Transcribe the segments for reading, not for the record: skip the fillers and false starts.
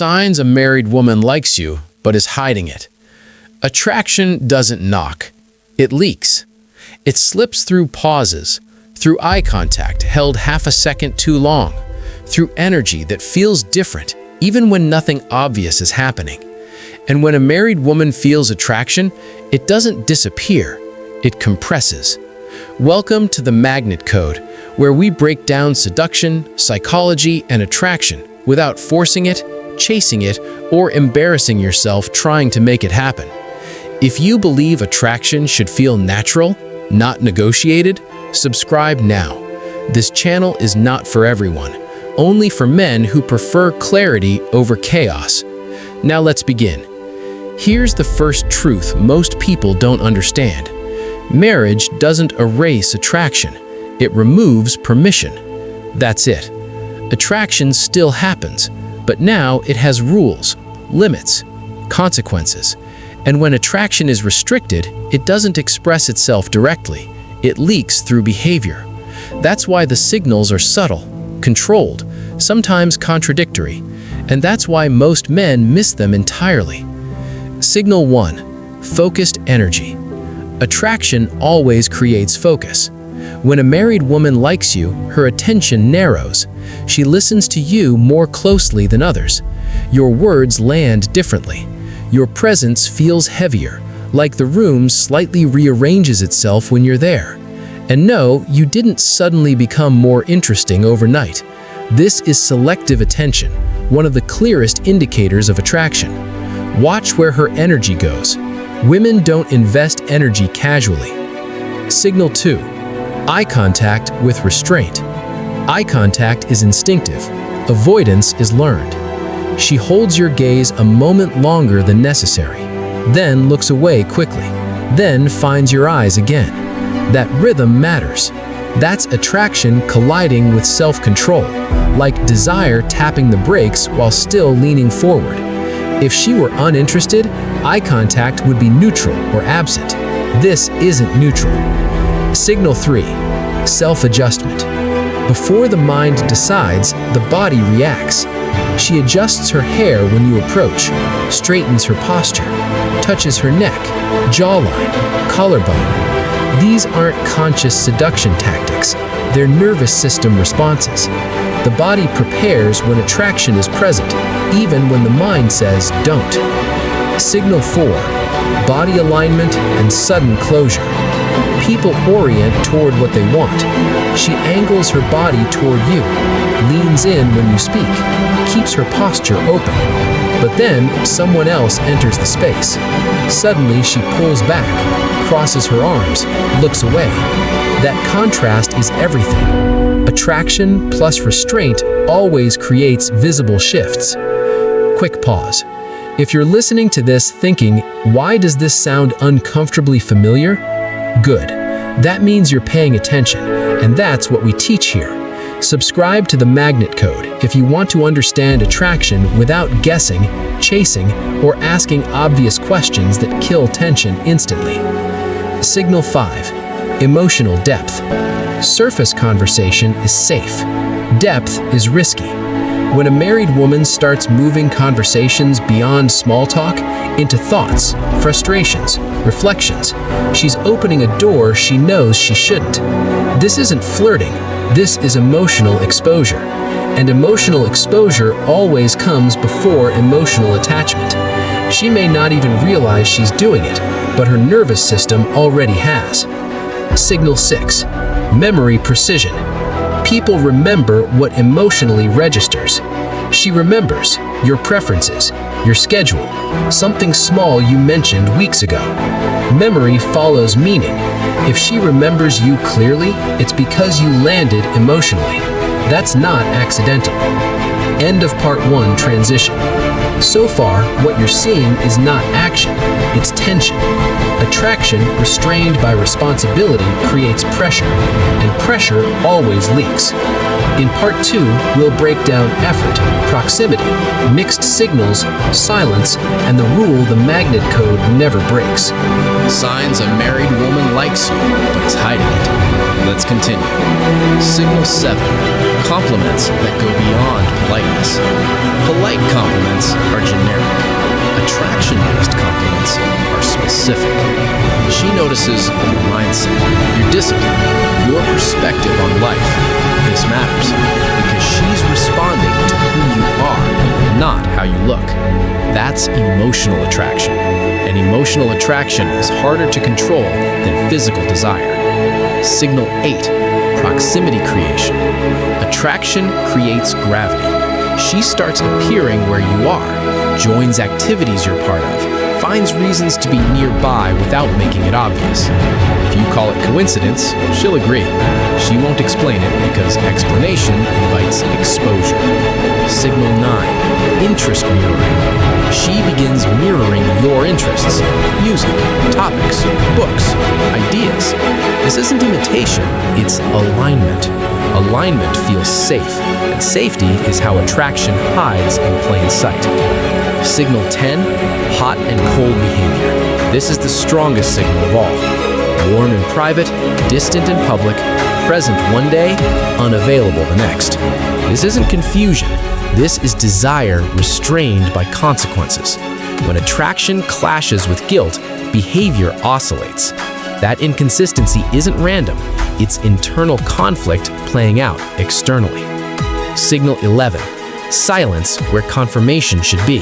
Signs a married woman likes you, but is hiding it. Attraction doesn't knock. It leaks. It slips through pauses, through eye contact held half a second too long, through energy that feels different, even when nothing obvious is happening. And when a married woman feels attraction, it doesn't disappear, it compresses. Welcome to the Magnet Code, where we break down seduction, psychology, and attraction without forcing it, chasing it, or embarrassing yourself trying to make it happen. If you believe attraction should feel natural, not negotiated, subscribe now. This channel is not for everyone, only for men who prefer clarity over chaos. Now let's begin. Here's the first truth most people don't understand. Marriage doesn't erase attraction. It removes permission. That's it. Attraction still happens, but now it has rules, limits, consequences. And when attraction is restricted, it doesn't express itself directly. It leaks through behavior. That's why the signals are subtle, controlled, sometimes contradictory, and that's why most men miss them entirely. Signal 1. Focused energy. Attraction always creates focus. When a married woman likes you, her attention narrows. She listens to you more closely than others. Your words land differently. Your presence feels heavier, like the room slightly rearranges itself when you're there. And no, you didn't suddenly become more interesting overnight. This is selective attention, one of the clearest indicators of attraction. Watch where her energy goes. Women don't invest energy casually. Signal 2. Eye contact with restraint. Eye contact is instinctive. Avoidance is learned. She holds your gaze a moment longer than necessary, then looks away quickly, then finds your eyes again. That rhythm matters. That's attraction colliding with self-control, like desire tapping the brakes while still leaning forward. If she were uninterested, eye contact would be neutral or absent. This isn't neutral. Signal 3. Self-adjustment. Before the mind decides, the body reacts. She adjusts her hair when you approach, straightens her posture, touches her neck, jawline, collarbone. These aren't conscious seduction tactics. They're nervous system responses. The body prepares when attraction is present, even when the mind says don't. Signal 4. Body alignment and sudden closure. People orient toward what they want. She angles her body toward you, leans in when you speak, keeps her posture open. But then someone else enters the space. Suddenly she pulls back, crosses her arms, looks away. That contrast is everything. Attraction plus restraint always creates visible shifts. Quick pause. If you're listening to this thinking, why does this sound uncomfortably familiar? Good. That means you're paying attention, and that's what we teach here. Subscribe to the Magnet Code if you want to understand attraction without guessing, chasing, or asking obvious questions that kill tension instantly. Signal 5. Emotional depth. Surface conversation is safe. Depth is risky. When a married woman starts moving conversations beyond small talk into thoughts, frustrations, reflections, she's opening a door she knows she shouldn't. This isn't flirting, this is emotional exposure. And emotional exposure always comes before emotional attachment. She may not even realize she's doing it, but her nervous system already has. Signal 6. Memory precision. People remember what emotionally registers. She remembers your preferences, your schedule, something small you mentioned weeks ago. Memory follows meaning. If she remembers you clearly, it's because you landed emotionally. That's not accidental. End of part 1 transition. So far, what you're seeing is not action, it's tension. Attraction restrained by responsibility creates pressure, and pressure always leaks. In part 2, we'll break down effort, proximity, mixed signals, silence, and the rule the Magnet Code never breaks. Signs a married woman likes you, but is hiding it. Let's continue. Signal 7. Compliments that go beyond politeness. Polite compliments compliments are generic. Attraction-based compliments are specific. She notices your mindset, your discipline, your perspective on life. This matters because she's responding to who you are, not how you look. That's emotional attraction. And emotional attraction is harder to control than physical desire. Signal 8, proximity creation. Attraction creates gravity. She starts appearing where you are, joins activities you're part of, finds reasons to be nearby without making it obvious. If you call it coincidence, she'll agree. She won't explain it because explanation invites exposure. Signal 9, interest mirroring. She begins mirroring your interests, music, topics, books, ideas. This isn't imitation, it's alignment. Alignment feels safe, and safety is how attraction hides in plain sight. Signal 10, hot and cold behavior. This is the strongest signal of all. Warm in private, distant in public, present one day, unavailable the next. This isn't confusion. This is desire restrained by consequences. When attraction clashes with guilt, behavior oscillates. That inconsistency isn't random. It's internal conflict playing out externally. Signal 11, silence where confirmation should be.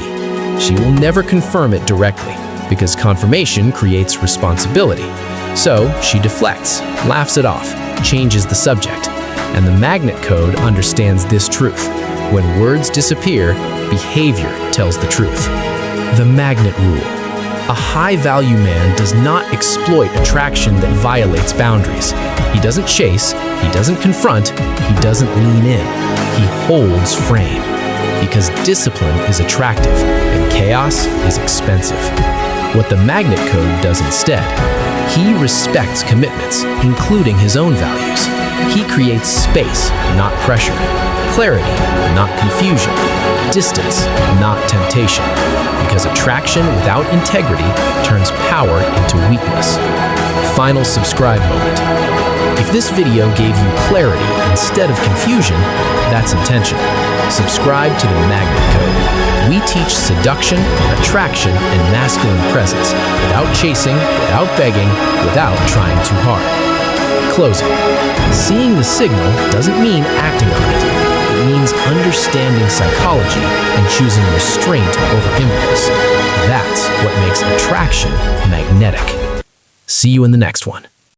She will never confirm it directly because confirmation creates responsibility. So she deflects, laughs it off, changes the subject. And the magnet code understands this truth. When words disappear, behavior tells the truth. The magnet rule. A high-value man does not exploit attraction that violates boundaries. He doesn't chase, he doesn't confront, he doesn't lean in. He holds frame. Because discipline is attractive and chaos is expensive. What the magnet code does instead, he respects commitments, including his own values. He creates space, not pressure. Clarity, not confusion. Distance, not temptation. Because attraction without integrity turns power into weakness. Final subscribe moment. If this video gave you clarity instead of confusion, that's intentional. Subscribe to the Magnet Code. We teach seduction, attraction, and masculine presence without chasing, without begging, without trying too hard. Closing. Seeing the signal doesn't mean acting on it. It means understanding psychology and choosing restraint over impulse. That's what makes attraction magnetic. See you in the next one.